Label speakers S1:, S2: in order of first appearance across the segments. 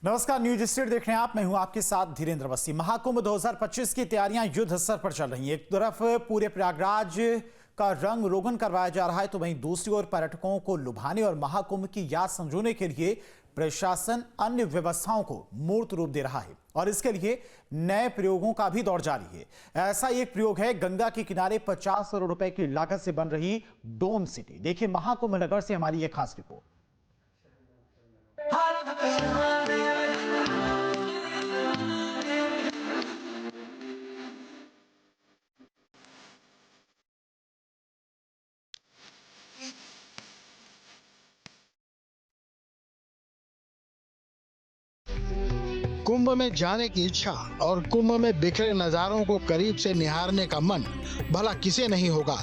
S1: नमस्कार, news street देख रहे हैं आप। मैं हूं आपके साथ धीरेन्द्र अवस्थी। महाकुंभ 2025 की तैयारियां युद्ध स्तर पर चल रही हैं। एक तरफ पूरे प्रयागराज का रंग रोगन करवाया जा रहा है, तो वहीं दूसरी ओर पर्यटकों को लुभाने और महाकुंभ की याद संजोने के लिए प्रशासन अन्य व्यवस्थाओं को मूर्त रूप दे रहा है और इसके लिए नए प्रयोगों का भी दौर जारी है। ऐसा एक प्रयोग है गंगा के किनारे 50 करोड़ रुपए की लागत से बन रही डोम सिटी। देखिए महाकुंभ नगर से हमारी ये खास रिपोर्ट।
S2: कुंभ में जाने की इच्छा और कुंभ में बिखरे नजारों को करीब से निहारने का मन भला किसे नहीं होगा।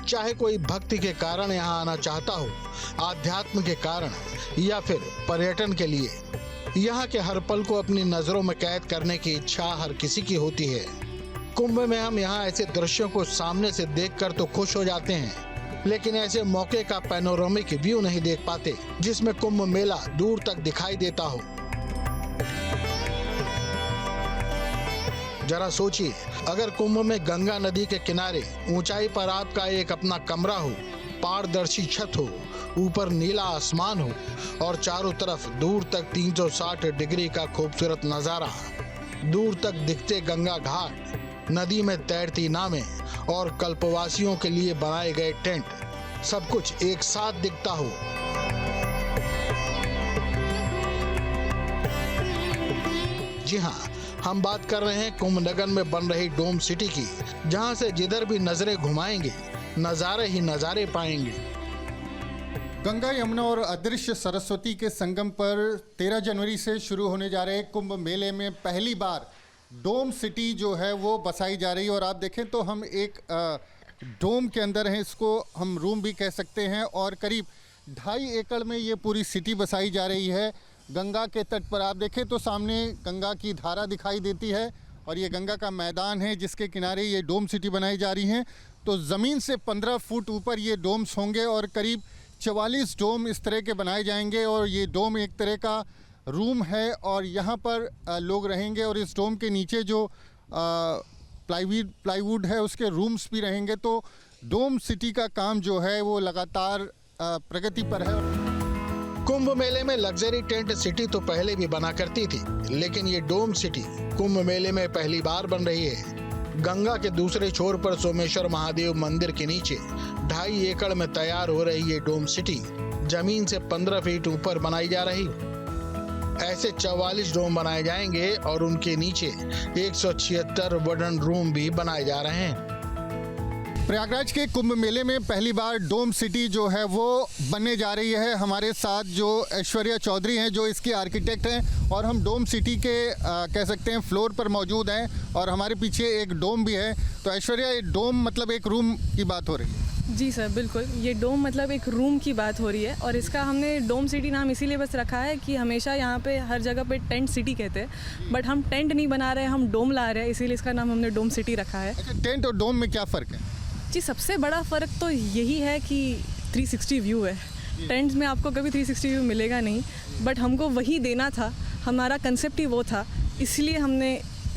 S2: चाहे कोई भक्ति के कारण यहाँ आना चाहता हो, आध्यात्म के कारण या फिर पर्यटन के लिए, यहाँ के हर पल को अपनी नजरों में कैद करने की इच्छा हर किसी की होती है। कुंभ में हम यहाँ ऐसे दृश्यों को सामने से देखकर तो खुश हो जाते हैं, लेकिन ऐसे मौके का पैनोरामिक व्यू नहीं देख पाते जिसमें कुंभ मेला दूर तक दिखाई देता हो। जरा सोचिए, अगर कुंभ में गंगा नदी के किनारे ऊंचाई पर आपका एक अपना कमरा हो, पारदर्शी छत हो, ऊपर नीला आसमान हो और चारों तरफ दूर तक 360 डिग्री का खूबसूरत नजारा, दूर तक दिखते गंगा घाट, नदी में तैरती नावें और कल्पवासियों के लिए बनाए गए टेंट, सब कुछ एक साथ दिखता हो। जी हाँ, हम बात कर रहे हैं कुंभ नगर में बन रही डोम सिटी की, जहां से जिधर भी नजरें घुमाएंगे नजारे ही नजारे पाएंगे।
S3: गंगा, यमुना और अदृश्य सरस्वती के संगम पर 13 जनवरी से शुरू होने जा रहे कुंभ मेले में पहली बार डोम सिटी जो है वो बसाई जा रही है। और आप देखें तो हम एक डोम के अंदर हैं, इसको हम रूम भी कह सकते हैं, और करीब 2.5 एकड़ में ये पूरी सिटी बसाई जा रही है। गंगा के तट पर आप देखें तो सामने गंगा की धारा दिखाई देती है और ये गंगा का मैदान है जिसके किनारे ये डोम सिटी बनाई जा रही है। तो ज़मीन से 15 फुट ऊपर ये डोम्स होंगे और करीब 44 डोम इस तरह के बनाए जाएंगे। और ये डोम एक तरह का रूम है और यहाँ पर लोग रहेंगे और इस डोम के नीचे जो प्लाईवुड है उसके रूम्स भी रहेंगे। तो डोम सिटी का काम जो है वो लगातार प्रगति पर है।
S2: कुंभ मेले में लग्जरी टेंट सिटी तो पहले भी बना करती थी, लेकिन ये डोम सिटी कुंभ मेले में पहली बार बन रही है। गंगा के दूसरे छोर पर सोमेश्वर महादेव मंदिर के नीचे 2.5 एकड़ में तैयार हो रही ये डोम सिटी जमीन से 15 फीट ऊपर बनाई जा रही। ऐसे 44 डोम बनाए जाएंगे और उनके नीचे 176 वुडन रूम भी बनाए जा रहे हैं।
S3: प्रयागराज के कुंभ मेले में पहली बार डोम सिटी जो है वो बनने जा रही है। हमारे साथ जो ऐश्वर्या चौधरी हैं जो इसके आर्किटेक्ट हैं, और हम डोम सिटी के कह सकते हैं फ्लोर पर मौजूद हैं और हमारे पीछे एक डोम भी है। तो ऐश्वर्या, ये डोम मतलब एक रूम की बात हो रही है?
S4: जी सर, बिल्कुल, ये डोम मतलब एक रूम की बात हो रही है और इसका हमने डोम सिटी नाम इसीलिए बस रखा है कि हमेशा यहाँ पे हर जगह पे टेंट सिटी कहते हैं, बट हम टेंट नहीं बना रहे हैं, हम डोम ला रहे हैं, इसीलिए इसका नाम हमने डोम सिटी रखा है।
S3: अच्छा, टेंट और डोम में क्या फ़र्क है?
S4: जी, सबसे बड़ा फ़र्क तो यही है कि 360 व्यू है। टेंट्स में आपको कभी 360 व्यू मिलेगा नहीं, बट हमको वही देना था, हमारा कंसेप्ट ही वो था, इसलिए हमने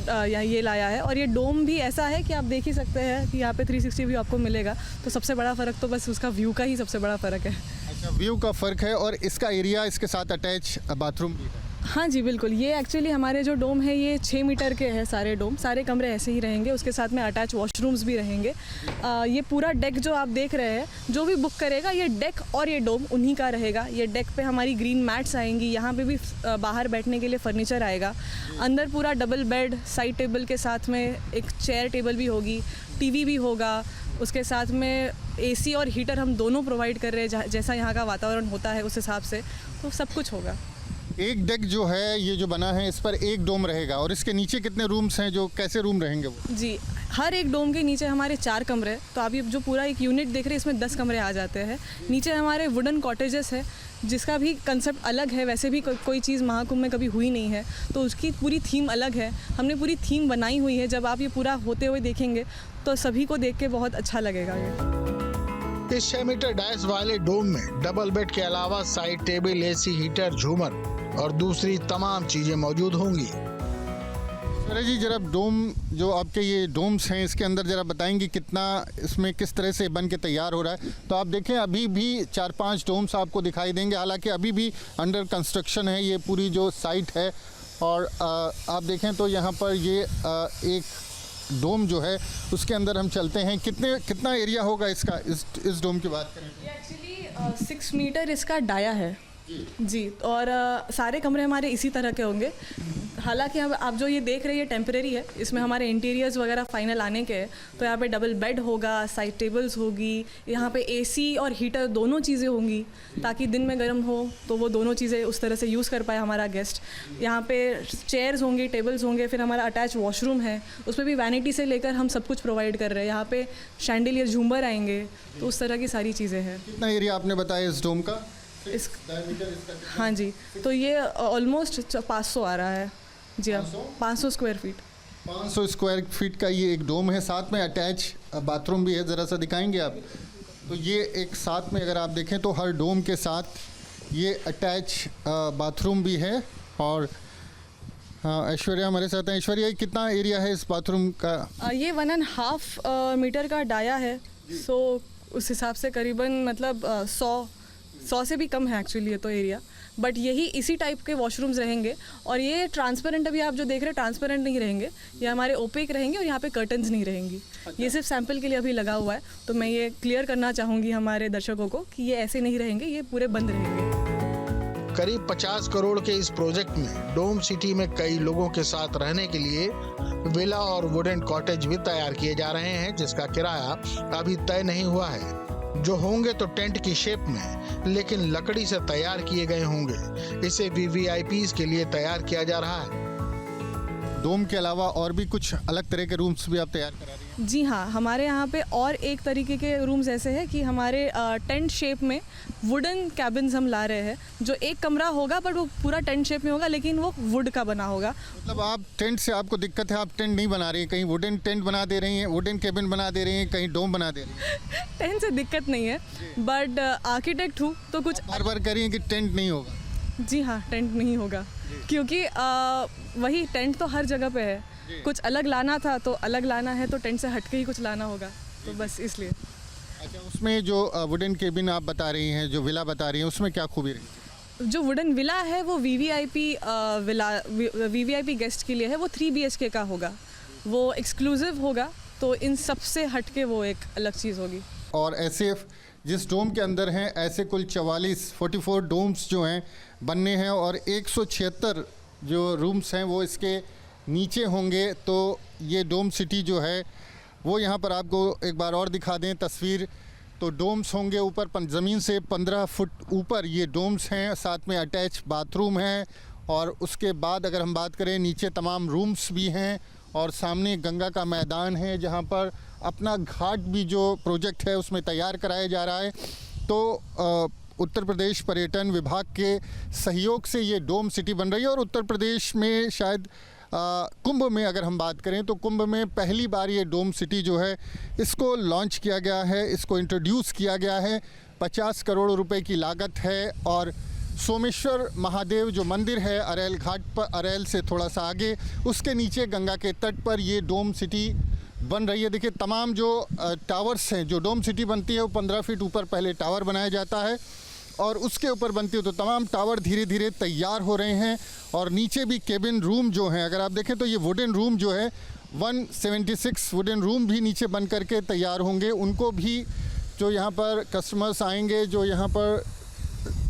S4: ये लाया है। और ये डोम भी ऐसा है कि आप देख ही सकते हैं कि यहाँ पे 360 व्यू आपको मिलेगा। तो सबसे बड़ा फ़र्क तो बस उसका व्यू का ही सबसे बड़ा फ़र्क है।
S3: अच्छा, व्यू का फ़र्क है। और इसका एरिया, इसके साथ अटैच बाथरूम भी है?
S4: हाँ जी, बिल्कुल। ये एक्चुअली हमारे जो डोम है ये 6 मीटर के हैं सारे डोम, सारे कमरे ऐसे ही रहेंगे, उसके साथ में अटैच वॉशरूम्स भी रहेंगे। ये पूरा डेक जो आप देख रहे हैं, जो भी बुक करेगा ये डेक और ये डोम उन्हीं का रहेगा। ये डेक पे हमारी ग्रीन मैट्स आएंगी, यहाँ पे भी बाहर बैठने के लिए फर्नीचर आएगा। अंदर पूरा डबल बेड, साइड टेबल के साथ में एक चेयर टेबल भी होगी, टीवी भी होगा, उसके साथ में AC और हीटर हम दोनों प्रोवाइड कर रहे हैं, जैसा यहाँ का वातावरण होता है उस हिसाब से, तो सब कुछ होगा।
S3: एक डेक जो है ये जो बना है इस पर एक डोम रहेगा, और इसके नीचे कितने रूम्स हैं, जो कैसे रूम रहेंगे वो?
S4: जी, हर एक डोम के नीचे हमारे 4 कमरे हैं। तो आप ये जो पूरा एक यूनिट देख रहे हैं इसमें 10 कमरे आ जाते हैं। नीचे हमारे वुडन कॉटेजेस है जिसका भी कंसेप्ट अलग है, वैसे भी कोई चीज़ महाकुंभ में कभी हुई नहीं है, तो उसकी पूरी थीम अलग है। हमने पूरी थीम बनाई हुई है, जब आप ये पूरा होते हुए देखेंगे तो सभी को देख के बहुत अच्छा लगेगा। ये
S2: इस 6 मीटर डाइस वाले डोम में डबल बेड के अलावा साइड टेबल, AC, हीटर, झूमर और दूसरी तमाम चीजें मौजूद होंगी।
S3: सूर्य जी, जरा डोम जो आपके ये डोम्स हैं इसके अंदर जरा बताएंगे कितना इसमें किस तरह से बन के तैयार हो रहा है। तो आप देखें अभी भी 4-5 डोम्स आपको दिखाई देंगे, हालांकि अभी भी अंडर कंस्ट्रक्शन है ये पूरी जो साइट है। और आप देखें तो यहाँ पर ये एक डोम जो है उसके अंदर हम चलते हैं। कितना एरिया होगा इसका, इस डोम की बात करें?
S4: ये एक्चुअली 6 मीटर इसका डाया है जी। और सारे कमरे हमारे इसी तरह के होंगे। हालांकि अब आप जो ये देख रहे हैं टेम्परेरी है, इसमें हमारे इंटीरियर्स वगैरह फाइनल आने के हैं। तो यहाँ पे डबल बेड होगा, साइड टेबल्स होगी, यहाँ पे एसी और हीटर दोनों चीज़ें होंगी ताकि दिन में गर्म हो तो वो दोनों चीज़ें उस तरह से यूज़ कर पाए हमारा गेस्ट। यहाँ पे चेयर्स होंगी, टेबल्स होंगे, फिर हमारा अटैच वॉशरूम है, उसमें भी वैनिटी से लेकर हम सब कुछ प्रोवाइड कर रहे हैं। यहाँ पे शैंडिलियर झूमर आएंगे, तो उस तरह की सारी चीज़ें हैं।
S3: कितना एरिया आपने बताया इस डोम का?
S4: हाँ जी, तो ये ऑलमोस्ट 500 आ रहा है जी। हाँ, 500 स्क्वायर फीट।
S3: 500 स्क्वायर फीट का ये एक डोम है, साथ में अटैच बाथरूम भी है। ज़रा सा दिखाएंगे आप? तो ये एक साथ में अगर आप देखें तो हर डोम के साथ ये अटैच बाथरूम भी है। और हाँ, ऐश्वर्या हमारे साथ हैं। ऐश्वर्या, कितना एरिया है इस बाथरूम का?
S4: ये 1.5 मीटर का डाया है। सो उस हिसाब से करीबन मतलब 100 से भी कम है एक्चुअली ये तो एरिया। बट यही इसी टाइप के वॉशरूम्स रहेंगे। और ये ट्रांसपेरेंट, अभी आप जो देख रहे हैं ट्रांसपेरेंट नहीं रहेंगे, ये हमारे ओपेक रहेंगे और यहाँ पे कर्टन्स नहीं रहेंगी। ये सिर्फ सैंपल के लिए अभी लगा हुआ है, तो मैं ये क्लियर करना चाहूँगी हमारे दर्शकों को कि ये ऐसे नहीं रहेंगे, ये पूरे बंद रहेंगे।
S2: करीब 50 करोड़ के इस प्रोजेक्ट में डोम सिटी में कई लोगों के साथ रहने के लिए विला और वुडन कॉटेज भी तैयार किए जा रहे हैं, जिसका किराया अभी तय नहीं हुआ है। जो होंगे तो टेंट की शेप में, लेकिन लकड़ी से तैयार किए गए होंगे। इसे वीवीआईपीज के लिए तैयार किया जा रहा है।
S3: डोम के अलावा और भी कुछ अलग तरह के रूम्स भी आप तैयार करा रही हैं?
S4: जी हाँ, हमारे यहाँ पे और एक तरीके के रूम्स ऐसे हैं कि हमारे टेंट शेप में वुडन कैबिन्स हम ला रहे हैं। जो एक कमरा होगा बट वो पूरा टेंट शेप में होगा, लेकिन वो वुड का बना होगा।
S3: मतलब आप टेंट से आपको दिक्कत है, आप टेंट नहीं बना रही हैं, कहीं वुडन टेंट बना दे रही हैं, वुडन कैबिन बना दे रही हैं, कहीं डोम बना दे रही हैं?
S4: टेंट से दिक्कत नहीं है, बट आर्किटेक्ट हूँ तो कुछ
S3: बार बार कह रही हैं कि टेंट नहीं होगा।
S4: जी हाँ, टेंट नहीं होगा क्योंकि वही टेंट तो हर जगह पे है। कुछ अलग लाना था तो अलग लाना है, तो टेंट से हटके ही कुछ लाना होगा, तो बस इसलिए।
S3: अच्छा, उसमें जो वुडन केबिन आप बता रही हैं, जो विला बता रही हैं, उसमें क्या खूबी रही?
S4: जो वुडन विला है वो वीवीआईपी गेस्ट के लिए है। वो 3 BHK का होगा, वो एक्सक्लूसिव होगा, तो इन सब से हटके वो एक अलग चीज़ होगी।
S3: और ऐसे जिस डोम के अंदर हैं ऐसे कुल 44 डोम्स जो हैं बनने हैं, और 176 जो रूम्स हैं वो इसके नीचे होंगे। तो ये डोम सिटी जो है वो यहाँ पर आपको एक बार और दिखा दें तस्वीर। तो डोम्स होंगे ऊपर ज़मीन से 15 फुट ऊपर ये डोम्स हैं, साथ में अटैच बाथरूम है। और उसके बाद अगर हम बात करें, नीचे तमाम रूम्स भी हैं और सामने गंगा का मैदान है जहाँ पर अपना घाट भी जो प्रोजेक्ट है उसमें तैयार कराया जा रहा है। तो उत्तर प्रदेश पर्यटन विभाग के सहयोग से ये डोम सिटी बन रही है। और उत्तर प्रदेश में शायद कुंभ में अगर हम बात करें तो कुंभ में पहली बार ये डोम सिटी जो है इसको लॉन्च किया गया है, इसको इंट्रोड्यूस किया गया है। 50 करोड़ रुपए की लागत है। और सोमेश्वर महादेव जो मंदिर है अरेल घाट पर, अरेल से थोड़ा सा आगे, उसके नीचे गंगा के तट पर ये डोम सिटी बन रही है। देखिए तमाम जो टावर्स हैं, जो डोम सिटी बनती है वो 15 फीट ऊपर पहले टावर बनाया जाता है और उसके ऊपर बनती है। तो तमाम टावर धीरे धीरे तैयार हो रहे हैं। और नीचे भी केबिन रूम जो हैं, अगर आप देखें तो ये वुडन रूम जो है 176 वुडन रूम भी नीचे बन करके तैयार होंगे। उनको भी जो यहाँ पर कस्टमर्स आएंगे, जो यहाँ पर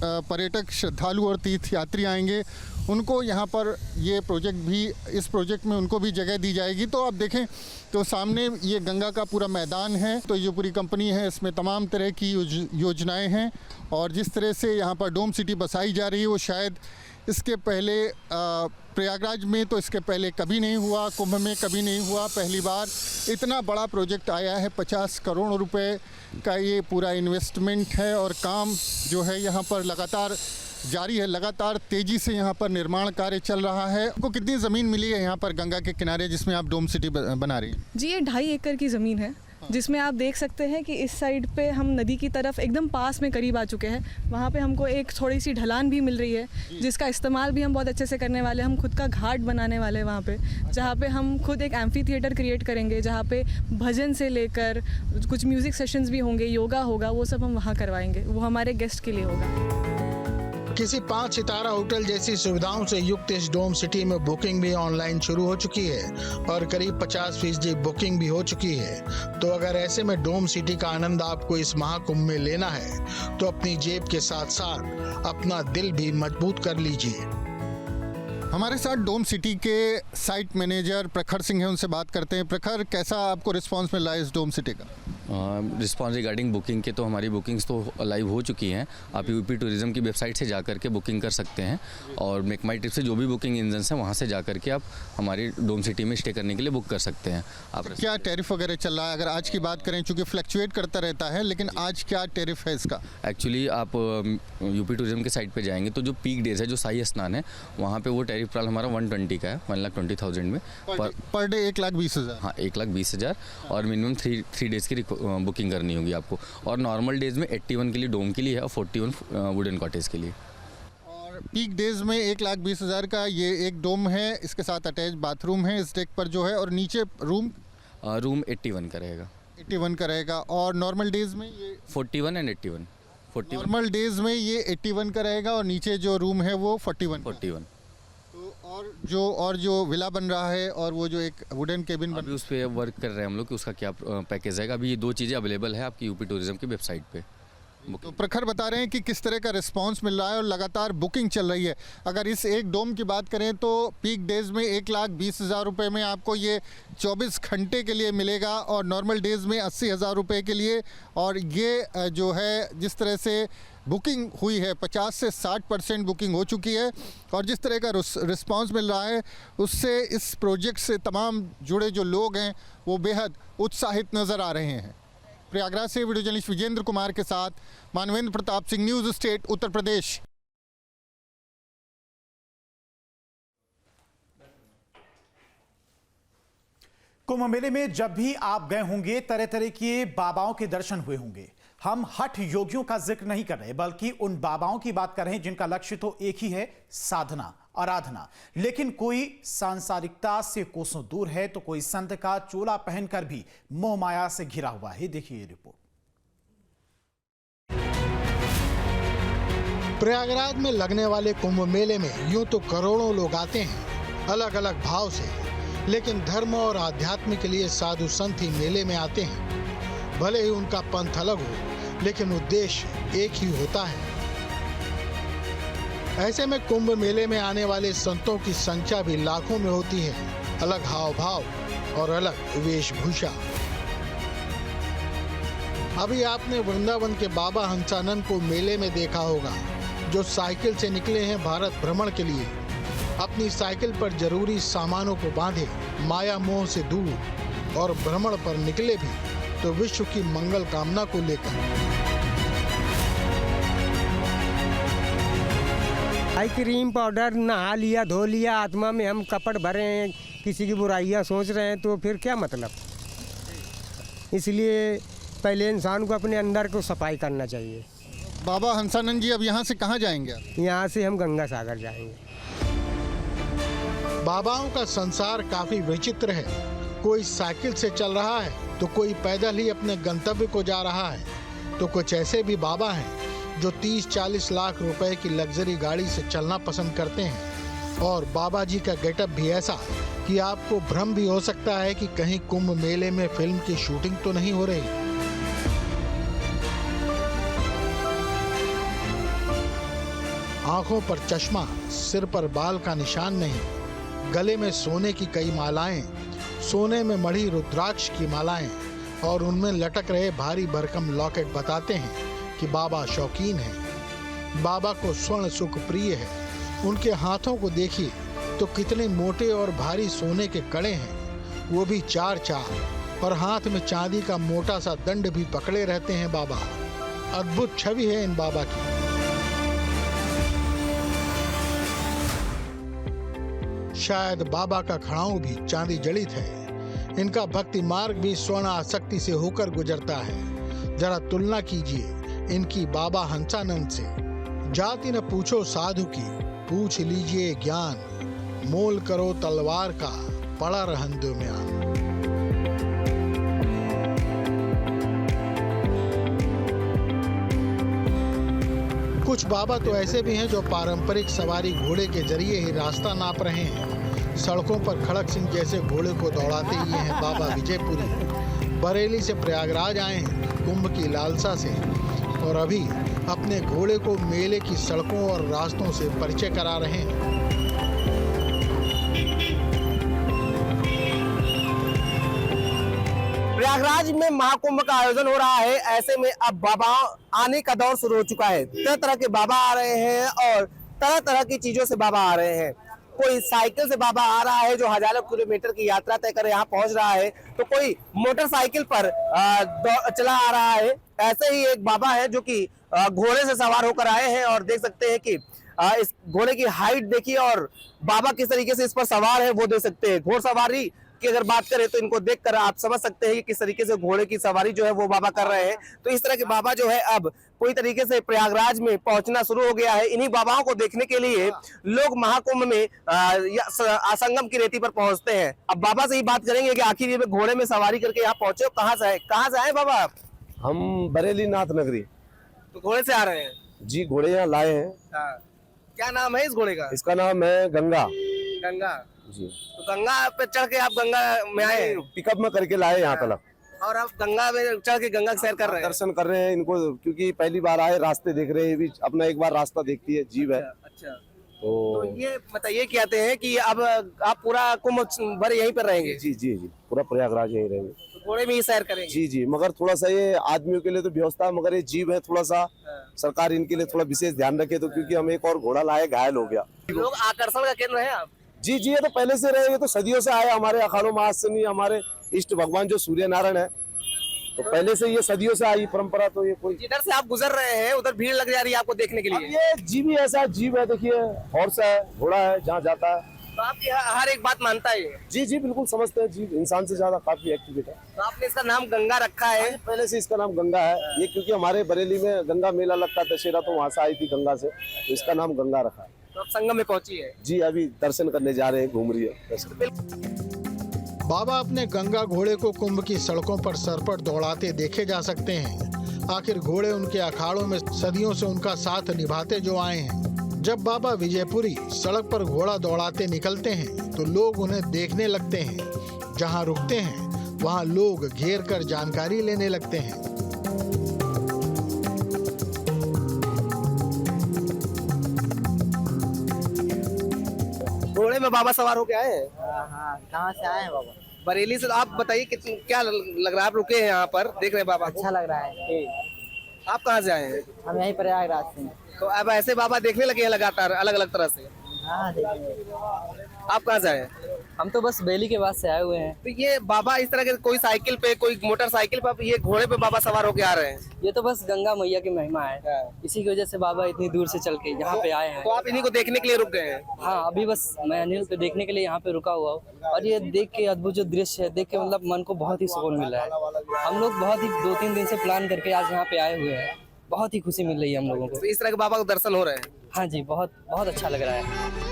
S3: पर्यटक श्रद्धालु और तीर्थयात्री आएंगे, उनको यहाँ पर ये प्रोजेक्ट भी, इस प्रोजेक्ट में उनको भी जगह दी जाएगी। तो आप देखें तो सामने ये गंगा का पूरा मैदान है। तो ये पूरी कंपनी है, इसमें तमाम तरह की योजनाएं हैं। और जिस तरह से यहाँ पर डोम सिटी बसाई जा रही है वो शायद इसके पहले प्रयागराज में तो इसके पहले कभी नहीं हुआ, कुंभ में कभी नहीं हुआ। पहली बार इतना बड़ा प्रोजेक्ट आया है। 50 करोड़ रुपए का ये पूरा इन्वेस्टमेंट है और काम जो है यहाँ पर लगातार जारी है। लगातार तेज़ी से यहाँ पर निर्माण कार्य चल रहा है। आपको कितनी ज़मीन मिली है यहाँ पर गंगा के किनारे जिसमें आप डोम सिटी बना रही हैं?
S4: जी, ये 2.5 एकड़ की ज़मीन है। जिसमें आप देख सकते हैं कि इस साइड पे हम नदी की तरफ एकदम पास में करीब आ चुके हैं। वहाँ पे हमको एक थोड़ी सी ढलान भी मिल रही है, जिसका इस्तेमाल भी हम बहुत अच्छे से करने वाले हैं। हम खुद का घाट बनाने वाले हैं वहाँ पे, जहाँ पे हम खुद एक एम्फी थिएटर क्रिएट करेंगे, जहाँ पे भजन से लेकर कुछ म्यूज़िक सेशंस भी होंगे, योगा होगा, वो सब हम वहाँ करवाएंगे। वो हमारे गेस्ट के लिए होगा।
S2: किसी 5 सितारा होटल जैसी सुविधाओं से युक्त इस डोम सिटी में बुकिंग भी ऑनलाइन शुरू हो चुकी है और करीब 50% बुकिंग भी हो चुकी है। तो अगर ऐसे में डोम सिटी का आनंद आपको इस महाकुंभ में लेना है तो अपनी जेब के साथ साथ अपना दिल भी मजबूत कर लीजिए।
S3: हमारे साथ डोम सिटी के साइट मैनेजर प्रखर सिंह हैं, उनसे बात करते हैं। प्रखर, कैसा आपको रिस्पांस मिला है इस डोम सिटी का?
S5: रिस्पॉन्स रिगार्डिंग बुकिंग के तो हमारी बुकिंग्स तो लाइव हो चुकी हैं। आप यूपी टूरिज्म की वेबसाइट से जा करके बुकिंग कर सकते हैं और मेक माई ट्रिप से जो भी बुकिंग इंजन्स हैं वहाँ से जा करके आप हमारी डोम सिटी में स्टे करने के लिए बुक कर सकते हैं। आप
S3: क्या टैरिफ वगैरह चल रहा है? अगर आज की बात करें, चूँकि फ्लक्चुएट करता रहता है, लेकिन आज क्या टैरिफ है इसका?
S5: एक्चुअली आप यूपी टूरिज्म के साइट पे जाएंगे तो जो पीक डेज है, जो शाही स्नान है, वहाँ पे वो टैरिफ प्राल हमारा 120 का है, 1,20,000 में
S3: पर डे 1,20,000।
S5: हाँ, 1,20,000 और मिनिमम 3 डेज़ की बुकिंग करनी होगी आपको। और नॉर्मल डेज में 81 के लिए डोम के लिए है और 41 वुडन कॉटेज के लिए।
S3: और पीक डेज में 1,20,000 का ये एक डोम है, इसके साथ अटैच बाथरूम है इस डेक पर जो है, और नीचे रूम
S5: 81 का रहेगा।
S3: 81 का रहेगा। और नॉर्मल डेज में ये
S5: 41 एंड 81। 41
S3: नॉर्मल डेज में ये 81 का रहेगा और नीचे जो रूम है वो 41 का।
S5: 41।
S3: तो और जो विला बन रहा है और वो जो एक वुडन केबिन
S5: अभी उस पर वर्क कर रहे हैं हम लोग कि उसका क्या पैकेज रहेगा। अभी ये 2 चीज़ें अवेलेबल है आपकी यूपी टूरिज्म की वेबसाइट पे।
S3: तो प्रखर बता रहे हैं कि किस तरह का रिस्पांस मिल रहा है और लगातार बुकिंग चल रही है। अगर इस एक डोम की बात करें तो पीक डेज में 1,20,000 रुपये में आपको ये 24 घंटे के लिए मिलेगा और नॉर्मल डेज में 80,000 रुपये के लिए। और ये जो है जिस तरह से बुकिंग हुई है, 50 से 60% बुकिंग हो चुकी है और जिस तरह का रिस्पांस मिल रहा है उससे इस प्रोजेक्ट से तमाम जुड़े जो लोग हैं वो बेहद उत्साहित नज़र आ रहे हैं। प्रयागराज से वीडियो जर्नलिस्ट विजेंद्र कुमार के साथ मानवेंद्र प्रताप सिंह, न्यूज़ स्टेट, उत्तर प्रदेश।
S1: कुंभ मेले में जब भी आप गए होंगे तरह तरह के बाबाओं के दर्शन हुए होंगे। हम हठ योगियों का जिक्र नहीं कर रहे बल्कि उन बाबाओं की बात कर रहे हैं जिनका लक्ष्य तो एक ही है, साधना, आराधना। लेकिन कोई सांसारिकता से कोसों दूर है तो कोई संत का चोला पहनकर भी मोह माया से घिरा हुआ है। देखिए ये रिपोर्ट।
S2: प्रयागराज में लगने वाले कुंभ मेले में यूं तो करोड़ों लोग आते हैं अलग अलग भाव से, लेकिन धर्म और आध्यात्म के लिए साधु संत ही मेले में आते हैं। भले ही उनका पंथ अलग हो लेकिन उद्देश्य एक ही होता है। ऐसे में कुंभ मेले में आने वाले संतों की संख्या भी लाखों में होती है, अलग हाव भाव और अलग वेशभूषा। अभी आपने वृंदावन के बाबा हंसानंद को मेले में देखा होगा, जो साइकिल से निकले हैं भारत भ्रमण के लिए। अपनी साइकिल पर जरूरी सामानों को बांधे, माया मोह से दूर, और भ्रमण पर निकले भी तो विश्व की मंगल कामना को लेकर।
S6: आई क्रीम पाउडर नहा लिया, धो लिया, आत्मा में हम कपड़ भरे हैं, किसी की बुराइयां सोच रहे हैं, तो फिर क्या मतलब। इसलिए पहले इंसान को अपने अंदर को सफाई करना चाहिए।
S3: बाबा हंसानंद जी अब यहाँ से कहाँ जाएंगे आप?
S6: यहाँ से हम गंगा सागर जाएंगे।
S2: बाबाओं का संसार काफी विचित्र है। कोई साइकिल से चल रहा है तो कोई पैदल ही अपने गंतव्य को जा रहा है, तो कुछ ऐसे भी बाबा हैं जो 30-40 लाख रुपए की लग्जरी गाड़ी से चलना पसंद करते हैं। और बाबा जी का गेटअप भी ऐसा कि आपको भ्रम भी हो सकता है कि कहीं कुंभ मेले में फिल्म की शूटिंग तो नहीं हो रही। आंखों पर चश्मा, सिर पर बाल का निशान नहीं, गले में सोने की कई मालाएं, सोने में मढ़ी रुद्राक्ष की मालाएं और उनमें लटक रहे भारी भरकम लॉकेट बताते हैं कि बाबा शौकीन हैं। बाबा को स्वर्ण सुख प्रिय है। उनके हाथों को देखिए तो कितने मोटे और भारी सोने के कड़े हैं, वो भी 4 और हाथ में चांदी का मोटा सा दंड भी पकड़े रहते हैं बाबा। अद्भुत छवि है इन बाबा की। शायद बाबा का खड़ाऊ भी चांदी जड़ित है। इनका भक्ति मार्ग भी स्वर्ण आसक्ति से होकर गुजरता है। जरा तुलना कीजिए इनकी बाबा हंसानंद से। जाति न पूछो साधु की, पूछ लीजिए ज्ञान, मोल करो तलवार का, पड़ा रहन दो म्यान। कुछ बाबा तो ऐसे भी हैं जो पारंपरिक सवारी घोड़े के जरिए ही रास्ता नाप रहे हैं। सड़कों पर खड़क सिंह जैसे घोड़े को दौड़ाते ही हैं बाबा विजयपुरी। बरेली से प्रयागराज आए हैं कुंभ की लालसा से और अभी अपने घोड़े को मेले की सड़कों और रास्तों से परिचय करा रहे हैं।
S7: प्रयागराज में महाकुंभ का आयोजन हो रहा है। ऐसे में अब बाबा आने का दौर शुरू हो चुका है। तरह तरह के बाबा आ रहे हैं और तरह तरह की चीजों से बाबा आ रहे हैं। कोई साइकिल से बाबा आ रहा है जो हजारों किलोमीटर की यात्रा तय कर यहाँ पहुंच रहा है, तो कोई मोटरसाइकिल पर चला आ रहा है। ऐसे ही एक बाबा है जो कि घोड़े से सवार होकर आए हैं और देख सकते हैं कि इस घोड़े की हाइट देखिए और बाबा किस तरीके से इस पर सवार है वो देख सकते हैं। घोड़सवारी की अगर बात करें तो इनको देखकर आप समझ सकते हैं कि किस तरीके से घोड़े की सवारी जो है वो बाबा कर रहे हैं। तो इस तरह के बाबा जो है अब पूरी तरीके से प्रयागराज में पहुंचना शुरू हो गया है। इन्हीं बाबाओं को देखने के लिए लोग महाकुंभ में संगम की रेती पर पहुंचते हैं। अब बाबा से ही बात करेंगे कि आखिर ये घोड़े में सवारी करके यहाँ पहुंचे, कहाँ से आए बाबा आप?
S8: हम बरेली नाथ नगरी।
S7: तो घोड़े से आ रहे हैं
S8: जी, घोड़े यहाँ लाए हैं।
S7: क्या नाम है इस घोड़े का?
S8: इसका नाम है गंगा।
S7: गंगा
S8: जी।
S7: तो गंगा पे चढ़ के आप गंगा में आए?
S8: पिकअप में करके लाए यहाँ तक।
S7: और आप गंगा में चढ़ के गंगा की सैर कर रहे हैं?
S8: दर्शन कर रहे हैं इनको, क्योंकि पहली बार आए, रास्ते देख रहे हैं। भी अपना एक बार रास्ता देखती है, जीव है।
S7: अच्छा।
S8: तो
S7: ये बताइए कहते हैं कि अब आप पूरा कुंभ भर यहीं पर रहेंगे?
S8: जी जी जी, पूरा प्रयागराज यहीं रहेंगे।
S7: तो घोड़े में ही सैर करेंगे?
S8: जी जी, मगर थोड़ा सा ये आदमियों के लिए तो व्यवस्था है, मगर ये जीव है, थोड़ा सा सरकार इनके लिए थोड़ा विशेष ध्यान रखे। तो क्योंकि हम एक और घोड़ा लाए, घायल हो गया।
S7: लोग आकर्षण का केंद्र है आप?
S8: जी जी, ये तो पहले से रहे, ये तो सदियों से आए हमारे अखाड़ों में। आज से नहीं, हमारे इष्ट भगवान जो सूर्य नारायण है, तो पहले से ये सदियों से आई परंपरा। तो ये कोई
S7: जिधर से आप गुजर रहे हैं उधर भीड़ लग जा रही है आपको देखने के लिए?
S8: ये जीव ही ऐसा जीव है, देखिए हॉर्स है, घोड़ा है, जहाँ जाता है।
S7: तो आपकी हर एक बात मानता है?
S8: जी जी, बिल्कुल समझते हैं। जीव इंसान से ज्यादा काफी एक्टिवेट है।
S7: तो आपने इसका नाम गंगा रखा है?
S8: पहले से इसका नाम गंगा है। ये क्योंकि हमारे बरेली में गंगा मेला लगता है दशहरा, तो वहाँ से आई थी गंगा से, तो इसका नाम गंगा रखा है।
S7: तो अब संगम में पहुंची है?
S8: जी, अभी दर्शन करने जा रहे हैं, घूम रही है।
S2: बाबा अपने गंगा घोड़े को कुंभ की सड़कों पर सरपट दौड़ाते देखे जा सकते हैं। आखिर घोड़े उनके अखाड़ों में सदियों से उनका साथ निभाते जो आए हैं। जब बाबा विजयपुरी सड़क पर घोड़ा दौड़ाते निकलते हैं तो लोग उन्हें देखने लगते हैं। जहां रुकते हैं वहां लोग घेर कर जानकारी लेने लगते हैं।
S7: घोड़े में बाबा सवार होके आए हैं?
S9: हाँ, कहाँ से आए हैं बाबा?
S7: बरेली से। तो आप बताइए क्या लग रहा है? आप रुके हैं यहाँ पर, देख रहे हैं बाबा को?
S9: अच्छा लग रहा है।
S7: आप कहाँ से आए हैं?
S9: हम यहीं प्रयागराज से हैं।
S7: तो अब ऐसे बाबा देखने लगे हैं लगातार अलग अलग तरह से?
S9: हाँ, देखेंगे।
S7: आप कहाँ से आए हैं?
S9: हम तो बस बेली के बाद से आए हुए हैं।
S7: तो ये बाबा इस तरह के कोई साइकिल पे, कोई मोटरसाइकिल पे, ये घोड़े पे बाबा सवार होके आ रहे हैं?
S9: ये तो बस गंगा मैया की महिमा है। इसी की वजह से बाबा इतनी दूर से चल के यहाँ पे आए हैं।
S7: तो आप इन्हीं को देखने के लिए रुक गए हैं?
S9: हाँ, अभी बस मैं अनिल को देखने के लिए यहाँ पे रुका हुआ हूँ। और ये देख के अद्भुत जो दृश्य है, देख के मतलब मन को बहुत ही सुकून मिल रहा है। हम लोग बहुत ही 2-3 दिन से प्लान करके आज यहाँ पे आए हुए हैं। बहुत ही खुशी मिल रही है हम लोगों को।
S7: तो इस तरह के बाबा को दर्शन हो रहे हैं?
S9: हाँ जी, बहुत बहुत अच्छा लग रहा है।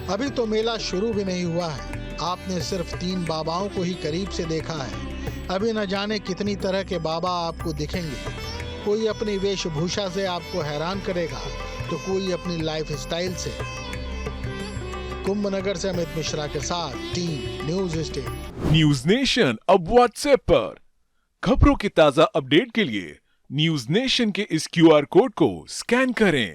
S2: अभी तो मेला शुरू भी नहीं हुआ है। आपने सिर्फ 3 बाबाओं को ही करीब से देखा है। अभी न जाने कितनी तरह के बाबा आपको दिखेंगे। कोई अपनी वेशभूषा से आपको हैरान करेगा तो कोई अपनी लाइफ स्टाइल से। कुंभ नगर से अमित मिश्रा के साथ team news state.
S10: News nation अब व्हाट्सएप पर खबरों की ताजा अपडेट के लिए न्यूज नेशन के इस QR कोड को स्कैन करें।